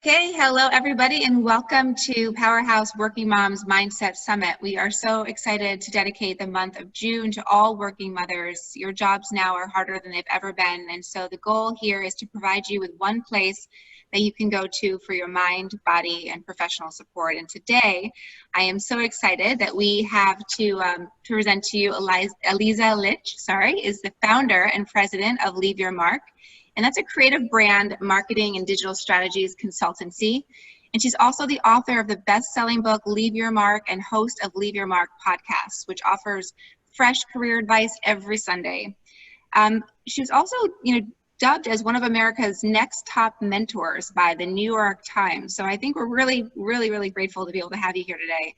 Okay, hello everybody and welcome to Powerhouse Working Moms Mindset Summit. We are so excited to dedicate the month of June to all working mothers. Your jobs now are harder than they've ever been, and so the goal here is to provide you with one place that you can go to for your mind, body, and professional support. And today, I am so excited that we have to present to you Aliza Licht, is the founder and president of Leave Your Mark. And that's a creative brand marketing and digital strategies consultancy. And she's also the author of the best-selling book, Leave Your Mark, and host of Leave Your Mark podcast, which offers fresh career advice every Sunday. She was also, dubbed as one of America's next top mentors by the New York Times. So I think we're really, really, really grateful to be able to have you here today.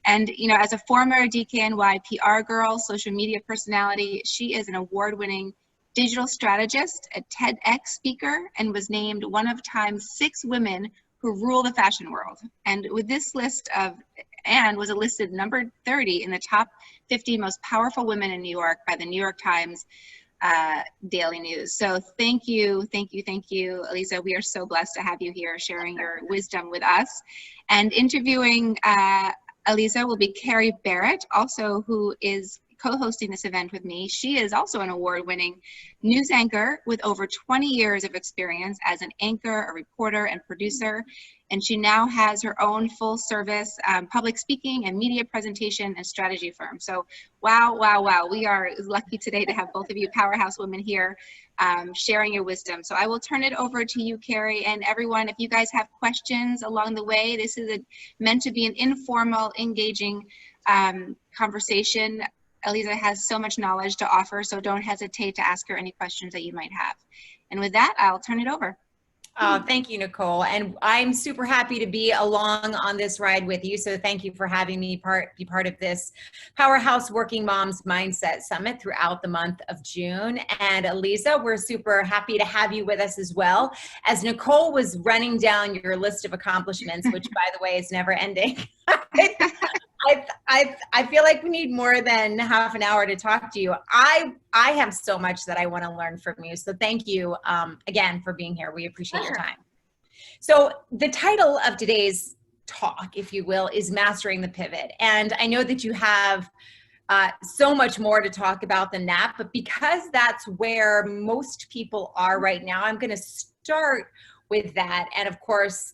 And, as a former DKNY PR girl, social media personality, she is an award-winning digital strategist, a TEDx speaker, and was named one of Time's 6 women who rule the fashion world. And with this list was listed number 30 in the top 50 most powerful women in New York by the New York Times Daily News. So thank you, Aliza. We are so blessed to have you here sharing your wisdom with us. And interviewing Aliza will be Kerry Barrett, also who is co-hosting this event with me. She is also an award-winning news anchor with over 20 years of experience as an anchor, a reporter, and producer. And she now has her own full-service public speaking and media presentation and strategy firm. So wow. We are lucky today to have both of you powerhouse women here sharing your wisdom. So I will turn it over to you, Kerry, and everyone. If you guys have questions along the way, this is meant to be an informal, engaging conversation. Aliza has so much knowledge to offer, so don't hesitate to ask her any questions that you might have. And with that, I'll turn it over. Thank you, Nicole. And I'm super happy to be along on this ride with you. So thank you for having me be part of this Powerhouse Working Moms Mindset Summit throughout the month of June. And Aliza, we're super happy to have you with us as well. As Nicole was running down your list of accomplishments, which by the way is never ending. I feel like we need more than half an hour to talk to you. I have so much that I want to learn from you. So thank you again for being here. We appreciate your time. So the title of today's talk, if you will, is Mastering the Pivot. And I know that you have so much more to talk about than that, but because that's where most people are right now, I'm going to start with that. And of course,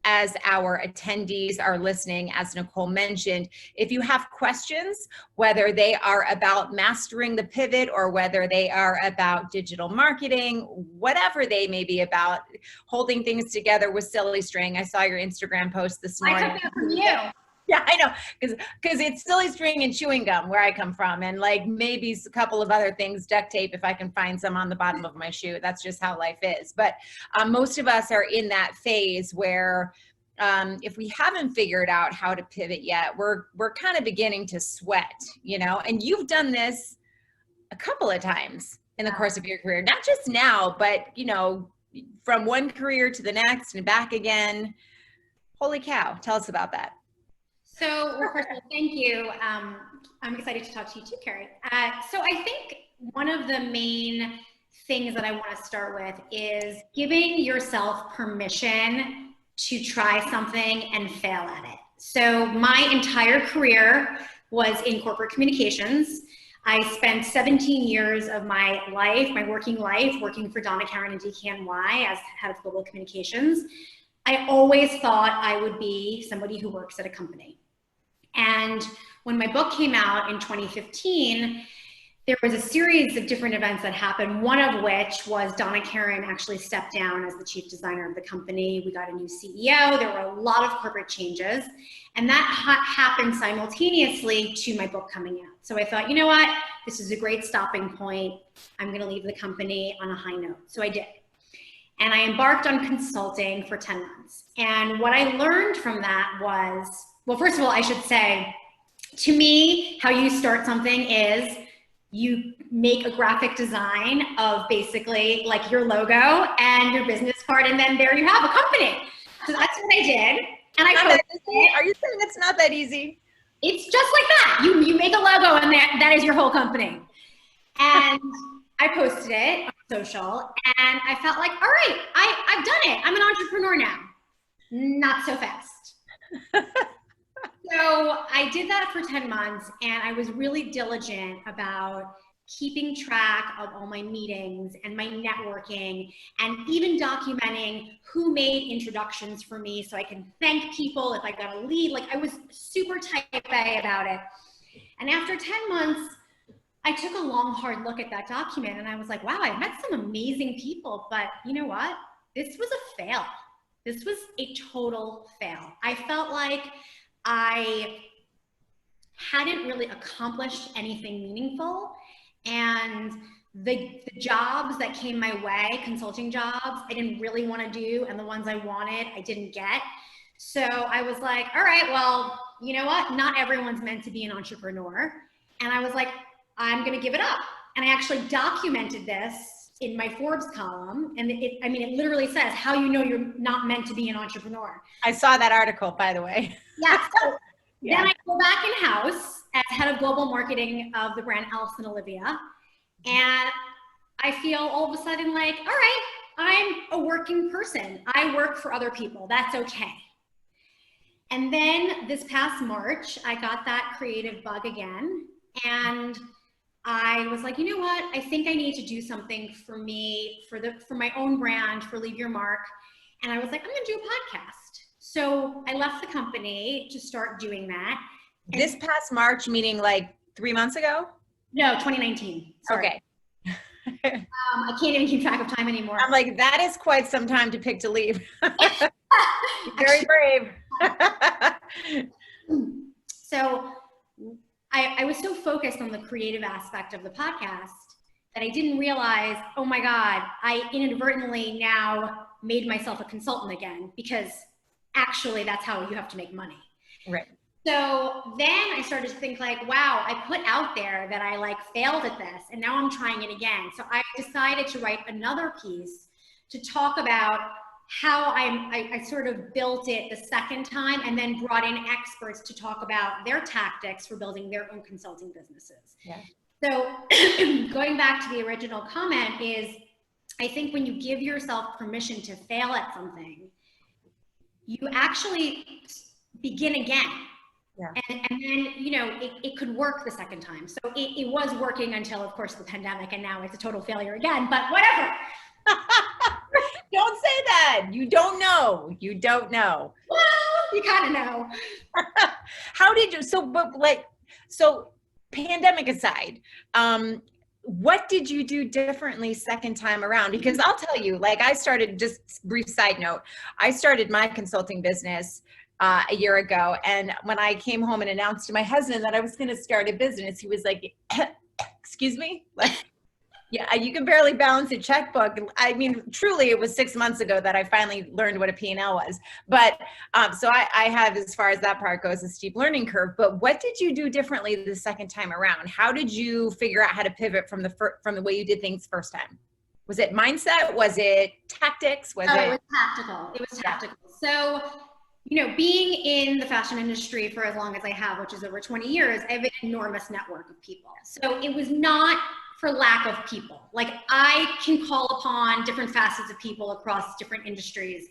as our attendees are listening, as Nicole mentioned, if you have questions, whether they are about mastering the pivot or whether they are about digital marketing, whatever they may be about, holding things together with silly string. I saw your Instagram post this morning. I took that from you. Yeah, I know, because it's silly string and chewing gum where I come from, and like maybe a couple of other things, duct tape if I can find some on the bottom of my shoe. That's just how life is. But most of us are in that phase where if we haven't figured out how to pivot yet, we're kind of beginning to sweat, and you've done this a couple of times in the course of your career, not just now, but from one career to the next and back again. Holy cow. Tell us about that. So, well, first of all, thank you. I'm excited to talk to you too, Kerry. So I think one of the main things that I want to start with is giving yourself permission to try something and fail at it. So my entire career was in corporate communications. I spent 17 years of my life, my working life, working for Donna Karan and DKNY as head of global communications. I always thought I would be somebody who works at a company. And when my book came out in 2015, there was a series of different events that happened, one of which was Donna Karan actually stepped down as the chief designer of the company. We got a new CEO. There were a lot of corporate changes. And that happened simultaneously to my book coming out. So I thought, you know what? This is a great stopping point. I'm going to leave the company on a high note. So I did. And I embarked on consulting for 10 months. And what I learned from that was, well, first of all, I should say, to me, how you start something is you make a graphic design of basically like your logo and your business card, and then there you have a company. So that's what I did. And I posted it. Are you saying it's not that easy? It's just like that. You make a logo and that is your whole company. And I posted it on social and I felt like, all right, I've done it. I'm an entrepreneur now. Not so fast. So I did that for 10 months, and I was really diligent about keeping track of all my meetings and my networking, and even documenting who made introductions for me so I can thank people if I got a lead. Like, I was super type A about it. And after 10 months, I took a long, hard look at that document, and I was like, wow, I met some amazing people, but you know what? This was a fail. This was a total fail. I felt like I hadn't really accomplished anything meaningful, and the jobs that came my way, consulting jobs, I didn't really want to do, and the ones I wanted, I didn't get. So I was like, all right, well, you know what? Not everyone's meant to be an entrepreneur. And I was like, I'm going to give it up. And I actually documented this in my Forbes column. And it literally says how you know you're not meant to be an entrepreneur. I saw that article, by the way. Yeah. So then I go back in-house as head of global marketing of the brand Alice and Olivia. And I feel all of a sudden like, all right, I'm a working person. I work for other people. That's okay. And then this past March, I got that creative bug again. And I was like, you know what? I think I need to do something for me, for my own brand, for Leave Your Mark. And I was like, I'm going to do a podcast. So I left the company to start doing that. And this past March, meaning like 3 months ago? No, 2019. Sorry. Okay. I can't even keep track of time anymore. I'm like, that is quite some time to pick to leave. Very brave. So I was so focused on the creative aspect of the podcast that I didn't realize, oh my God, I inadvertently now made myself a consultant again, because actually that's how you have to make money. Right. So then I started to think like, wow, I put out there that I like failed at this, and now I'm trying it again. So I decided to write another piece to talk about how I sort of built it the second time, and then brought in experts to talk about their tactics for building their own consulting businesses. Yeah. So going back to the original comment is, I think when you give yourself permission to fail at something, you actually begin again. Yeah. And then, you know, it could work the second time. So it was working until, of course, the pandemic, and now it's a total failure again, but whatever. Don't say that. You don't know. You don't know. Well, you kind of know. How did you, so pandemic aside, what did you do differently second time around? Because I'll tell you, like, I started, just brief side note, I started my consulting business a year ago. And when I came home and announced to my husband that I was going to start a business, he was like, excuse me? Like, yeah, you can barely balance a checkbook. I mean, truly, it was 6 months ago that I finally learned what a P&L was. But so I have, as far as that part goes, a steep learning curve. But what did you do differently the second time around? How did you figure out how to pivot from the way you did things first time? Was it mindset? Was it tactics? It was tactical. It was tactical. So, you know, being in the fashion industry for as long as I have, which is over 20 years, I have an enormous network of people. So it was not for lack of people. Like, I can call upon different facets of people across different industries.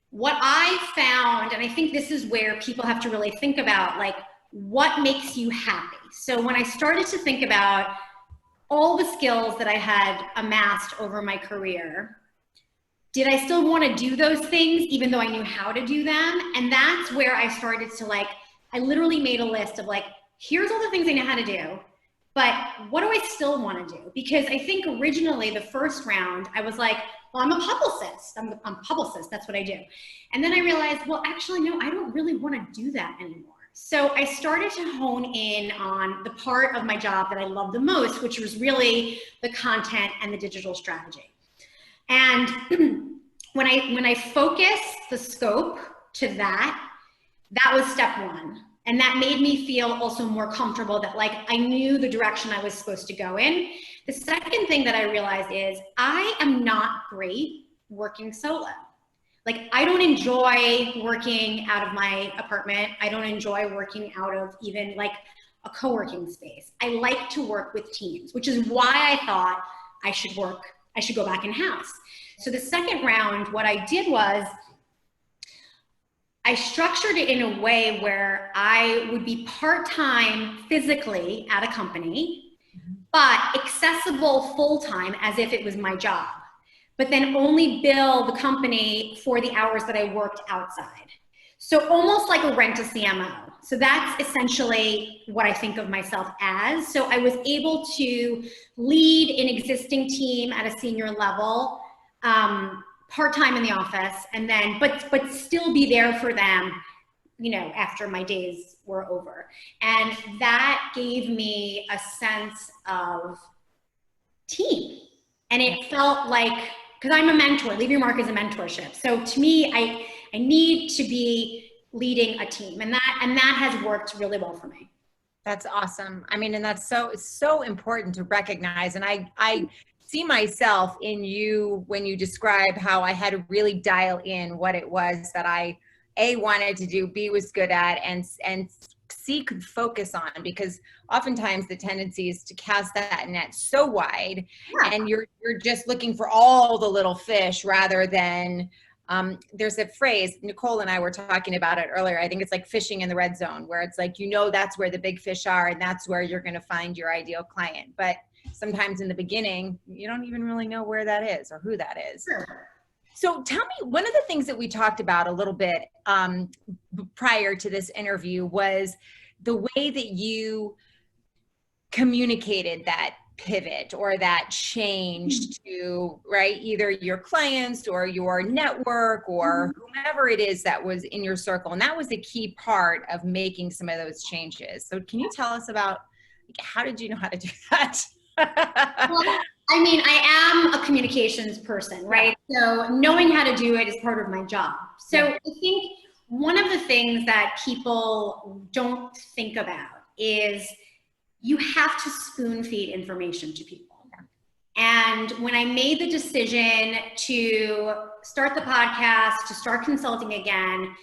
What I found, and I think this is where people have to really think about, like, what makes you happy? So when I started to think about all the skills that I had amassed over my career, did I still want to do those things even though I knew how to do them? And that's where I started to, like, I literally made a list of, like, here's all the things I know how to do, but what do I still want to do? Because I think originally the first round, I was like, well, I'm a publicist. I'm a publicist. That's what I do. And then I realized, well, actually, no, I don't really want to do that anymore. So I started to hone in on the part of my job that I love the most, which was really the content and the digital strategy. And when I focused the scope to that was step one. And that made me feel also more comfortable that, like, I knew the direction I was supposed to go in. The second thing that I realized is I am not great working solo. Like, I don't enjoy working out of my apartment. I don't enjoy working out of even like a co-working space. I like to work with teams, which is why I thought I should go back in-house. So the second round, what I did was I structured it in a way where I would be part-time physically at a company, but accessible full-time as if it was my job, but then only bill the company for the hours that I worked outside. So almost like a rent-a-CMO. So that's essentially what I think of myself as. So I was able to lead an existing team at a senior level, part-time in the office, and then, but still be there for them, you know, after my days were over. And that gave me a sense of team. And it felt like, because I'm a mentor, Leave Your Mark is a mentorship. So to me, I need to be leading a team, and that has worked really well for me. That's awesome. I mean, and it's so important to recognize. And I see myself in you when you describe how I had to really dial in what it was that I A, wanted to do, B, was good at, and C, could focus on, because oftentimes the tendency is to cast that net so wide, and you're just looking for all the little fish rather than, there's a phrase, Nicole and I were talking about it earlier. I think it's like fishing in the red zone, where it's like, you know, that's where the big fish are, and that's where you're going to find your ideal client. But sometimes in the beginning, you don't even really know where that is or who that is. Sure. So tell me, one of the things that we talked about a little bit prior to this interview was the way that you communicated that pivot or that change to, right, either your clients or your network or whomever it is that was in your circle. And that was a key part of making some of those changes. So can you tell us about, how did you know how to do that? Well, I mean, I am a communications person, right? So knowing how to do it is part of my job. So I think one of the things that people don't think about is you have to spoon feed information to people. And when I made the decision to start the podcast, to start consulting again,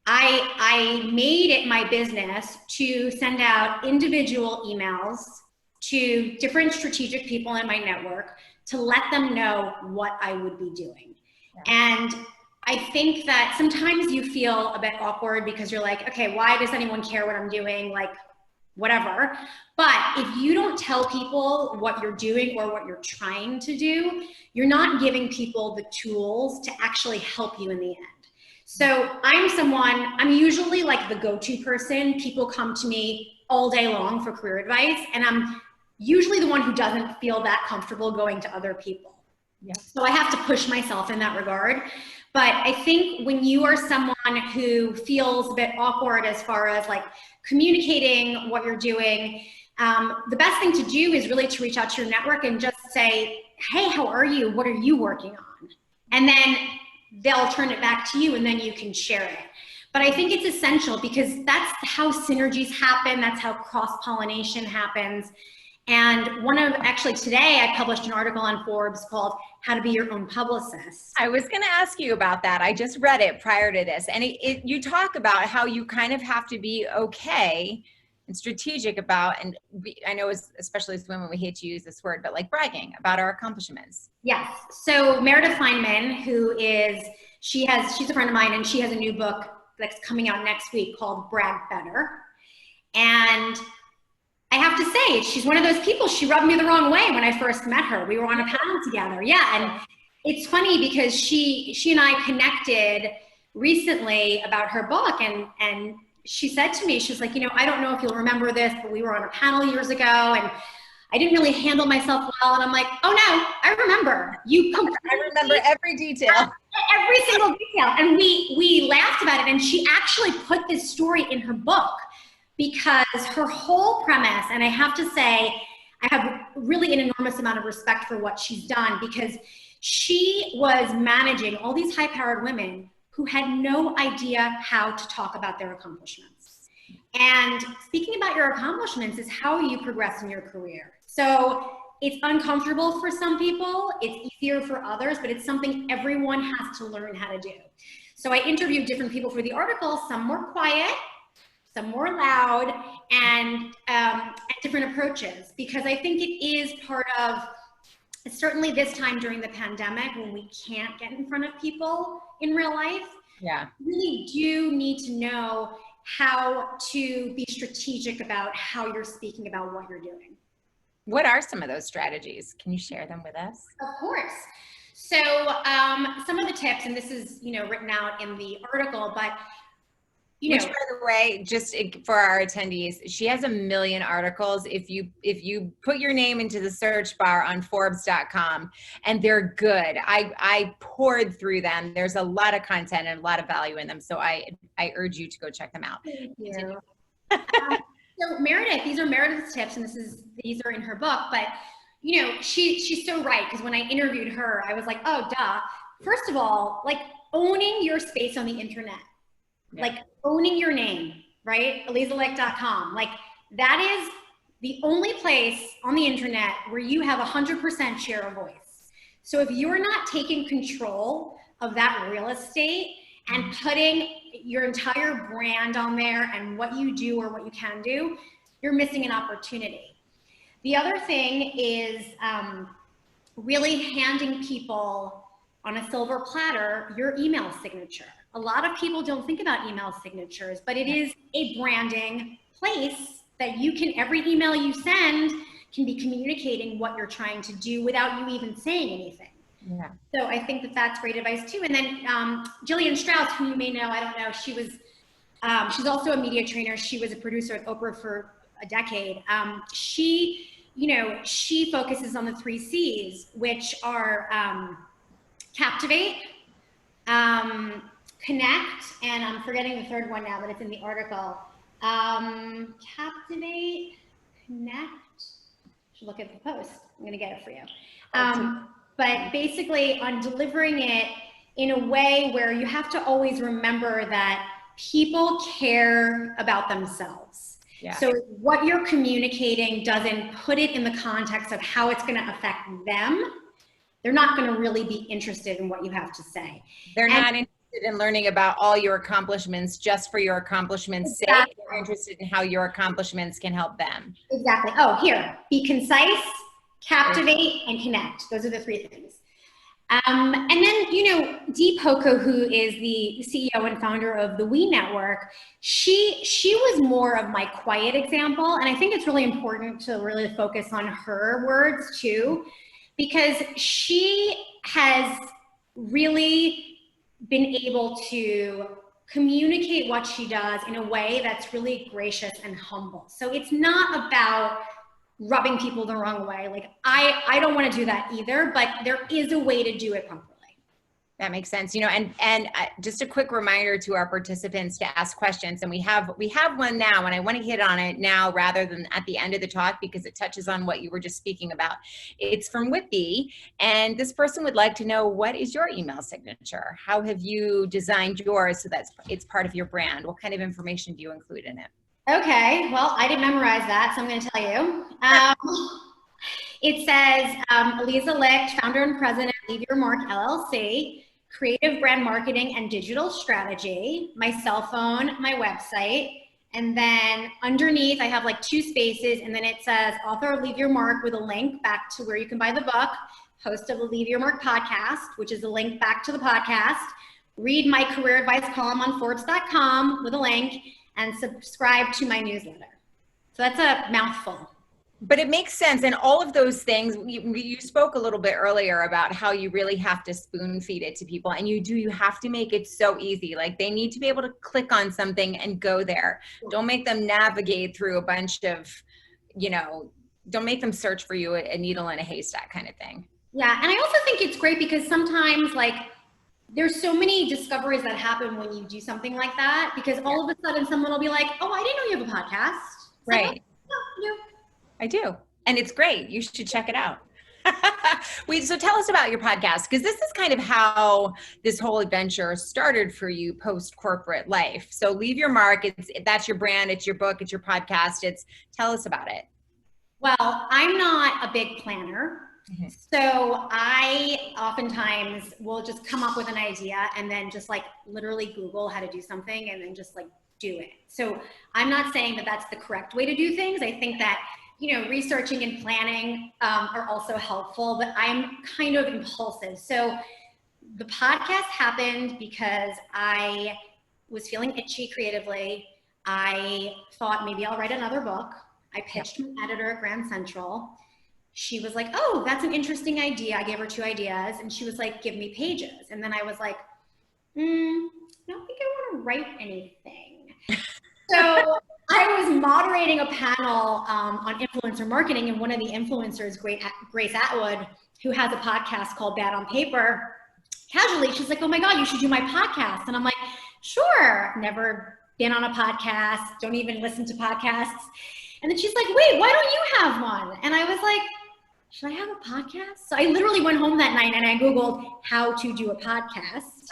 I made it my business to send out individual emails to different strategic people in my network to let them know what I would be doing. And I think that sometimes you feel a bit awkward because you're like, okay, why does anyone care what I'm doing? Like, whatever. But if you don't tell people what you're doing or what you're trying to do, you're not giving people the tools to actually help you in the end. So I'm usually like the go-to person. People come to me all day long for career advice, and I'm usually the one who doesn't feel that comfortable going to other people. So I have to push myself in that regard. But I think when you are someone who feels a bit awkward as far as like communicating what you're doing, the best thing to do is really to reach out to your network and just say, hey, how are you? What are you working on? And then they'll turn it back to you, and then you can share it. But I think it's essential because that's how synergies happen. That's how cross-pollination happens. And actually today I published an article on Forbes called How to Be Your Own Publicist. I was going to ask you about that. I just read it prior to this. And you talk about how you kind of have to be okay and strategic about, and I know especially as women, we hate to use this word, but like bragging about our accomplishments. Yes. So Meredith Feynman, she's a friend of mine, and she has a new book that's coming out next week called Brag Better. And I have to say, she's one of those people, she rubbed me the wrong way when I first met her. We were on a panel together. Yeah, and it's funny because she and I connected recently about her book, and she said to me, she's like, I don't know if you'll remember this, but we were on a panel years ago, and I didn't really handle myself well. And I'm like, oh no, I remember. I remember every detail. Every single detail. And we laughed about it, and she actually put this story in her book. Because her whole premise, and I have to say, I have really an enormous amount of respect for what she's done, because she was managing all these high-powered women who had no idea how to talk about their accomplishments. And speaking about your accomplishments is how you progress in your career. So it's uncomfortable for some people, it's easier for others, but it's something everyone has to learn how to do. So I interviewed different people for the article, some more quiet, some more loud, and different approaches, because I think it is part of, certainly this time during the pandemic when we can't get in front of people in real life, Yeah. You really do need to know how to be strategic about how you're speaking about what you're doing. What are some of those strategies? Can you share them with us? Of course. So some of the tips, and this is, written out in the article, but Which, by the way, just for our attendees, she has 1 million articles. If you put your name into the search bar on Forbes.com, and they're good. I poured through them. There's a lot of content and a lot of value in them. So I urge you to go check them out. Thank you. So Meredith, these are Meredith's tips, and these are in her book. But she's so right, because when I interviewed her, I was like, oh, duh. First of all, like owning your space on the internet. Yeah. Like owning your name, right? AlizaLicht.com. Like that is the only place on the internet where you have 100% share of voice. So if you're not taking control of that real estate and putting your entire brand on there and what you do or what you can do, you're missing an opportunity. The other thing is really handing people on a silver platter your email signature. A lot of people don't think about email signatures, but it is a branding place that you can, every email you send can be communicating what you're trying to do without you even saying anything. Yeah. So I think that that's great advice too. And then Jillian Strauss, who you may know, I don't know, she's also a media trainer. She was a producer at Oprah for a decade. She focuses on the 3 C's, which are captivate, connect, and I'm forgetting the third one now, but it's in the article. Captivate, connect. Should look at the post. I'm gonna get it for you. But basically on delivering it in a way where you have to always remember that people care about themselves. Yeah. So what you're communicating doesn't put it in the context of how it's gonna affect them. They're not gonna really be interested in what you have to say. They're not interested in learning about all your accomplishments just for your accomplishments' sake. They're interested in how your accomplishments can help them. Exactly. Oh, here, be concise, captivate, and connect. Those are the 3 things. And then, Dee Poco, who is the CEO and founder of the We Network, she was more of my quiet example. And I think it's really important to really focus on her words too, because she has really been able to communicate what she does in a way that's really gracious and humble. So it's not about rubbing people the wrong way. Like I don't want to do that either, but there is a way to do it properly. That makes sense. And just a quick reminder to our participants to ask questions. And we have one now, and I want to hit on it now rather than at the end of the talk, because it touches on what you were just speaking about. It's from Whitby, and this person would like to know, what is your email signature? How have you designed yours so that it's part of your brand? What kind of information do you include in it? Okay, well, I didn't memorize that, so I'm going to tell you. It says, Aliza Licht, founder and president, Leave Your Mark, LLC, creative brand marketing and digital strategy, my cell phone, my website, and then underneath I have like 2 spaces, and then it says author of Leave Your Mark with a link back to where you can buy the book, host of the Leave Your Mark podcast, which is a link back to the podcast, read my career advice column on Forbes.com with a link, and subscribe to my newsletter. So that's a mouthful. But it makes sense. And all of those things, you spoke a little bit earlier about how you really have to spoon feed it to people. And you have to make it so easy. Like they need to be able to click on something and go there. Don't make them navigate through a bunch of, don't make them search for you a needle in a haystack kind of thing. Yeah. And I also think it's great because sometimes there's so many discoveries that happen when you do something like that, because all of a sudden someone will be like, oh, I didn't know you have a podcast. Right. I do. And it's great. You should check it out. So tell us about your podcast, because this is kind of how this whole adventure started for you post-corporate life. So Leave Your Mark, that's your brand, it's your book, it's your podcast. Tell us about it. Well, I'm not a big planner. Mm-hmm. So I oftentimes will just come up with an idea and then just literally Google how to do something and then just do it. So I'm not saying that that's the correct way to do things. I think that, researching and planning are also helpful, but I'm kind of impulsive. So the podcast happened because I was feeling itchy creatively. I thought maybe I'll write another book. I pitched my editor at Grand Central. She was like, oh, that's an interesting idea. I gave her 2 ideas and she was like, give me pages. And then I was like, I don't think I want to write anything. So I was moderating a panel on influencer marketing, and one of the influencers, Grace Atwood, who has a podcast called Bad on Paper, casually, she's like, oh my God, you should do my podcast. And I'm like, sure, never been on a podcast, don't even listen to podcasts. And then she's like, wait, why don't you have one? And I was like, should I have a podcast? So I literally went home that night and I Googled how to do a podcast.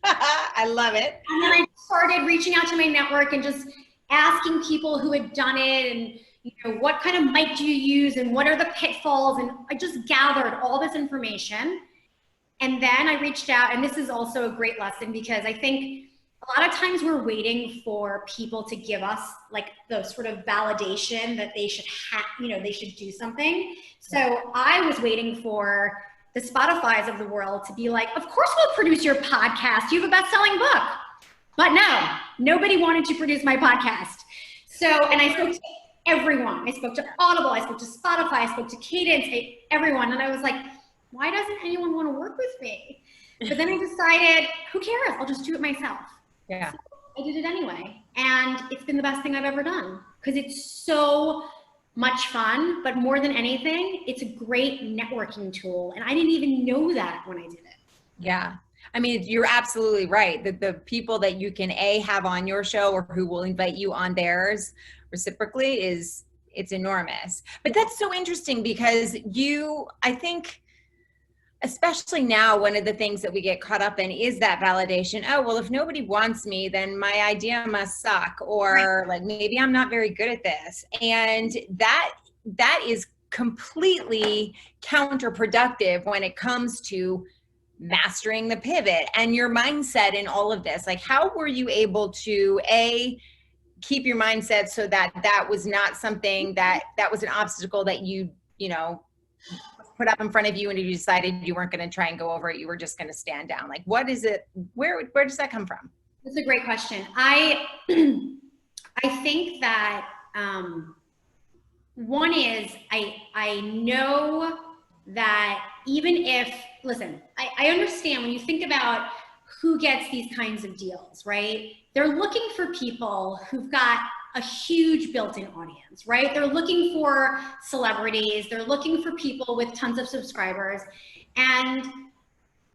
I love it. And then I started reaching out to my network and just asking people who had done it and, you know, what kind of mic do you use and what are the pitfalls? And I just gathered all this information. And then I reached out, and this is also a great lesson because I think a lot of times we're waiting for people to give us like the sort of validation that they should have, you know, they should do something. So I was waiting for the Spotifys of the world to be like, of course we'll produce your podcast. You have a best-selling book. But no, nobody wanted to produce my podcast. So, and I spoke to everyone. I spoke to Audible, I spoke to Spotify, I spoke to Cadence, everyone. And I was like, why doesn't anyone want to work with me? But then I decided, who cares? I'll just do it myself. Yeah. So I did it anyway. And it's been the best thing I've ever done because it's so much fun, but more than anything, it's a great networking tool. And I didn't even know that when I did it. Yeah. I mean, you're absolutely right. The people that you can have on your show or who will invite you on theirs reciprocally it's enormous. But that's so interesting because I think, especially now, one of the things that we get caught up in is that validation. Oh, well, if nobody wants me, then my idea must suck, or like, maybe I'm not very good at this. And that is completely counterproductive when it comes to mastering the pivot and your mindset in all of this. Like, how were you able to keep your mindset so that was not something that was an obstacle that you know, put up in front of you, and you decided you weren't going to try and go over it, you were just going to stand down? Like, what is it? Where does that come from? That's a great question. I think that one is I know that even if, listen, I understand when you think about who gets these kinds of deals, right? They're looking for people who've got a huge built-in audience, right? They're looking for celebrities. They're looking for people with tons of subscribers. And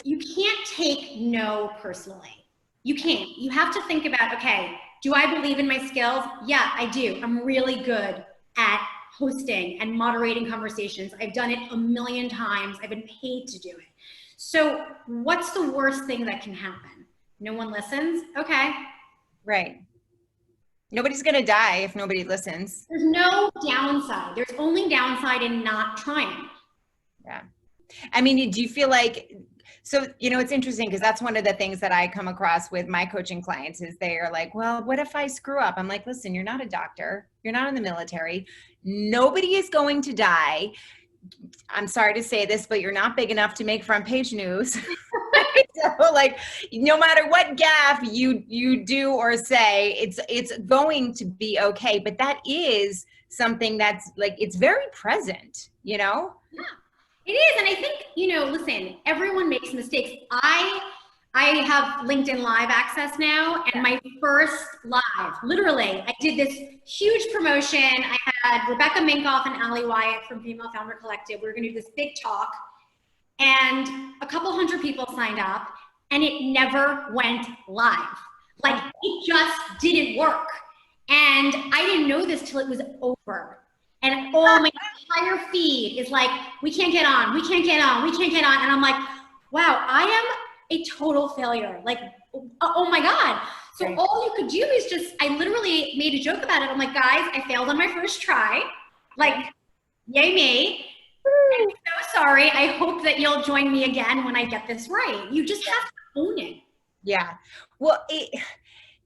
you can't take no personally. You can't. You have to think about, okay, do I believe in my skills? Yeah, I do. I'm really good at hosting and moderating conversations. I've done it a million times. I've been paid to do it. So what's the worst thing that can happen? No one listens? Okay. Right. Nobody's going to die if nobody listens. There's no downside. There's only downside in not trying. Yeah. I mean, do you feel like, so, you know, it's interesting because that's one of the things that I come across with my coaching clients is they are like, well, what if I screw up? I'm like, listen, you're not a doctor. You're not in the military. Nobody is going to die. I'm sorry to say this, but you're not big enough to make front page news. So like, no matter what gaffe you do or say, it's going to be okay. But that is something that's like, it's very present, you know? Yeah, it is. And I think, you know, listen, everyone makes mistakes. I have LinkedIn Live access now, and my first live, literally, I did this huge promotion. I had Rebecca Minkoff and Ali Wyatt from Female Founder Collective. We were going to do this big talk, and a couple hundred people signed up, and it never went live. Like, it just didn't work. And I didn't know this till it was over. And all my entire feed is like, we can't get on, we can't get on, we can't get on. And I'm like, wow, I am a total failure. Like, oh my God. So right. All you could do is just, I literally made a joke about it. I'm like, guys, I failed on my first try. Like, yay me. I'm so sorry. I hope that you'll join me again when I get this right. You just have to own it. Yeah. Well,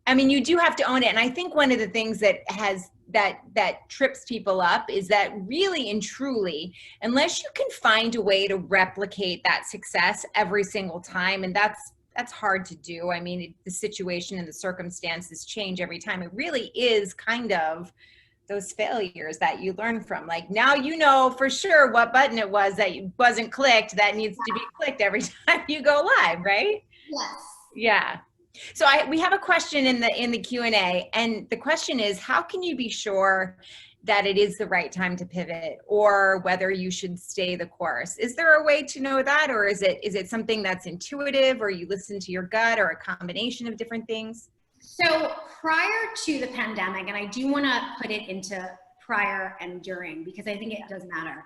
I mean, you do have to own it. And I think one of the things that has that trips people up is that really and truly, unless you can find a way to replicate that success every single time, and that's hard to do. I mean, the situation and the circumstances change every time. It really is kind of those failures that you learn from. Like, now you know for sure what button it was that wasn't clicked that needs to be clicked every time you go live, right? Yes. Yeah. So we have a question in the Q&A, and the question is, how can you be sure that it is the right time to pivot, or whether you should stay the course? Is there a way to know that, or is it something that's intuitive, or you listen to your gut, or a combination of different things? So prior to the pandemic, and I do want to put it into prior and during, because I think it does matter.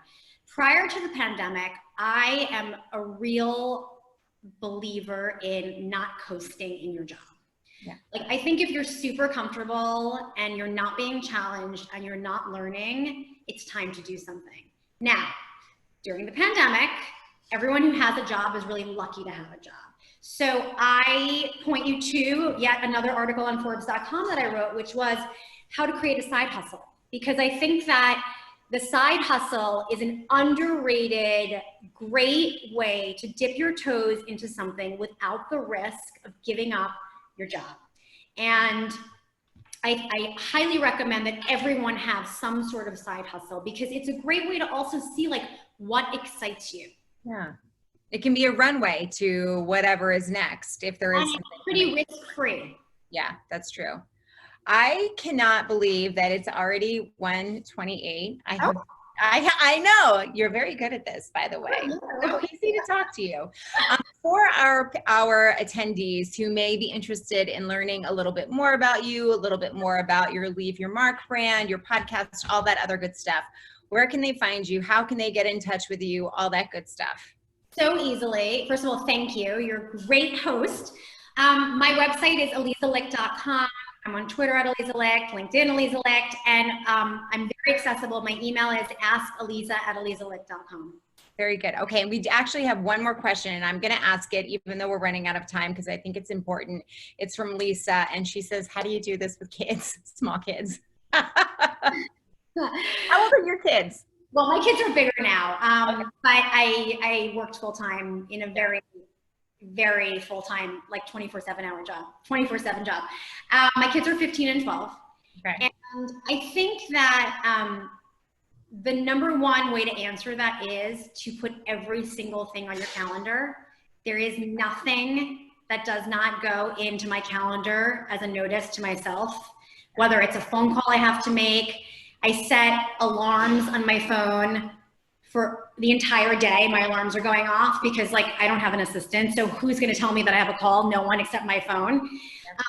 Prior to the pandemic, I am a real believer in not coasting in your job. Yeah. Like, I think if you're super comfortable and you're not being challenged and you're not learning, it's time to do something. Now, during the pandemic, everyone who has a job is really lucky to have a job. So I point you to yet another article on Forbes.com that I wrote, which was how to create a side hustle. Because I think that the side hustle is an underrated, great way to dip your toes into something without the risk of giving up your job. And I highly recommend that everyone have some sort of side hustle, because it's a great way to also see like what excites you. Yeah. It can be a runway to whatever is next, if there is something. Pretty risk-free. Yeah, that's true. I cannot believe that it's already 1:28. I know you're very good at this, by the way. So easy to talk to you. For our attendees who may be interested in learning a little bit more about you, a little bit more about your Leave Your Mark brand, your podcast, all that other good stuff, where can they find you? How can they get in touch with you? All that good stuff. So easily. First of all, thank you. You're a great host. My website is alizalicht.com. I'm on Twitter at Aliza Licht, LinkedIn Aliza Licht, and I'm very accessible. My email is askaliza@alizalicht.com. Very good. Okay, and we actually have one more question, and I'm going to ask it even though we're running out of time, because I think it's important. It's from Lisa, and she says, how do you do this with kids, small kids? How old are your kids? Well, my kids are bigger now, but I worked full-time in a very, very full-time, like 24/7 job. My kids are 15 and 12. Okay. And I think that the number one way to answer that is to put every single thing on your calendar. There is nothing that does not go into my calendar as a notice to myself, whether it's a phone call I have to make. I set alarms on my phone for the entire day. My alarms are going off because like I don't have an assistant. So who's going to tell me that I have a call? No one except my phone.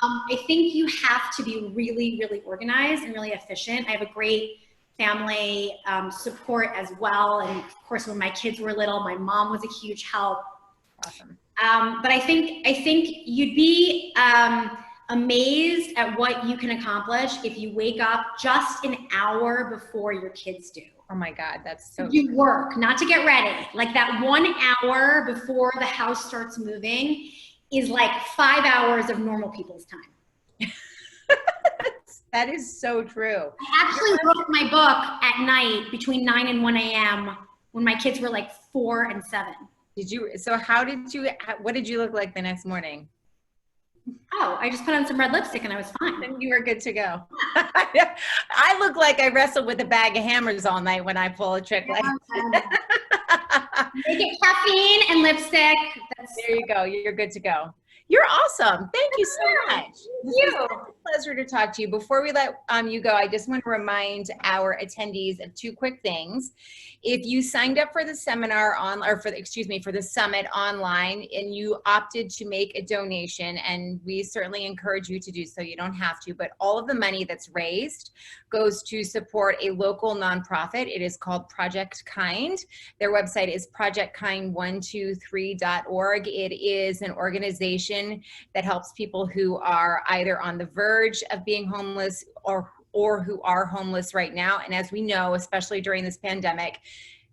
I think you have to be really, really organized and really efficient. I have a great family support as well. And of course, when my kids were little, my mom was a huge help. Awesome. But I think you'd be amazed at what you can accomplish if you wake up just an hour before your kids do. Oh my God, that's so you work, not to get ready. Like that 1 hour before the house starts moving is like 5 hours of normal people's time. That is so true. I actually wrote my book at night between 9 and 1 a.m. when my kids were like 4 and 7. Did you, so what did you look like the next morning? Oh, I just put on some red lipstick and I was fine. And you were good to go. I look like I wrestled with a bag of hammers all night when I pull a trick like that. Make it caffeine and lipstick. There you go. You're good to go. You're awesome. Thank you so much. Thank you. It's a pleasure to talk to you. Before we let you go, I just want to remind our attendees of 2 quick things. If you signed up for the seminar for the summit online and you opted to make a donation, and we certainly encourage you to do so, you don't have to, but all of the money that's raised goes to support a local nonprofit. It is called Project Kind. Their website is projectkind123.org. It is an organization that helps people who are either on the verge of being homeless or who are homeless right now. And as we know, especially during this pandemic,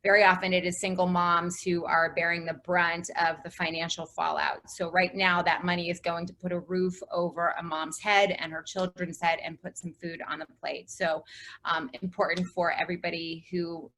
very often it is single moms who are bearing the brunt of the financial fallout. So right now that money is going to put a roof over a mom's head and her children's head and put some food on the plate. So important for everybody who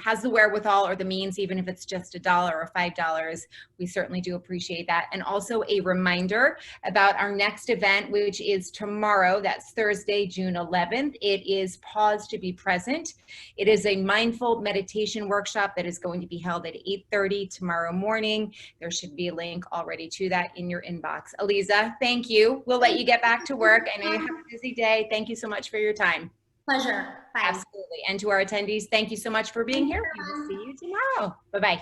has the wherewithal or the means, even if it's just $1 or $5, we certainly do appreciate that. And also a reminder about our next event, which is tomorrow. That's Thursday, June 11th. It is Pause to Be Present. It is a mindful meditation workshop that is going to be held at 8:30 tomorrow morning. There should be a link already to that in your inbox. Aliza, thank you. We'll let you get back to work. I know you have a busy day. Thank you so much for your time. Pleasure. Bye. Absolutely. And to our attendees, thank you so much for being here. We will see you tomorrow. Bye-bye.